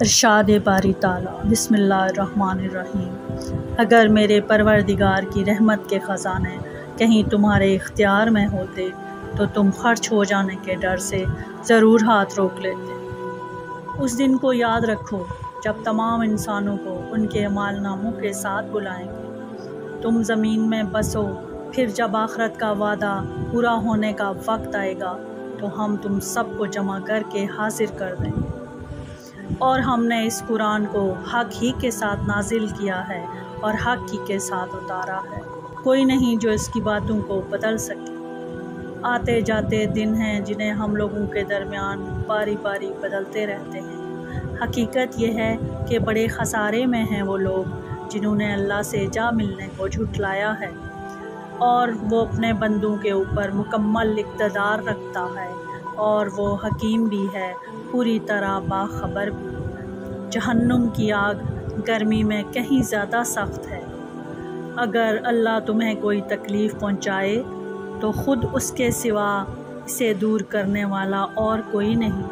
ارشاد باری تعالیٰ بسم اللہ الرحمن الرحیم۔ اگر میرے پروردگار کی رحمت کے خزانے کہیں تمہارے اختیار میں ہوتے تو تم خرچ ہو جانے کے ڈر سے ضرور ہاتھ روک لیتے۔ اس دن کو یاد رکھو جب تمام انسانوں کو ان کے اعمال ناموں کے ساتھ بلائیں گے۔ تم زمین میں بسو، پھر جب آخرت کا وعدہ پورا ہونے کا وقت آئے گا تو ہم تم سب کو جمع کر کے حاضر کر دیں گے۔ اور ہم نے اس قرآن کو حق ہی کے ساتھ نازل کیا ہے اور حق ہی کے ساتھ اتارا ہے، کوئی نہیں جو اس کی باتوں کو بدل سکے۔ آتے جاتے دن ہیں جنہیں ہم لوگوں کے درمیان باری باری بدلتے رہتے ہیں۔ حقیقت یہ ہے کہ بڑے خسارے میں ہیں وہ لوگ جنہوں نے اللہ سے جا ملنے کو جھٹلایا ہے، اور وہ اپنے بندوں کے اوپر مکمل اقتدار رکھتا ہے، اور وہ حکیم بھی ہے، پوری طرح باخبر بھی۔ جہنم کی آگ گرمی میں کہیں زیادہ سخت ہے۔ اگر اللہ تمہیں کوئی تکلیف پہنچائے تو خود اس کے سوا اسے دور کرنے والا اور کوئی نہیں۔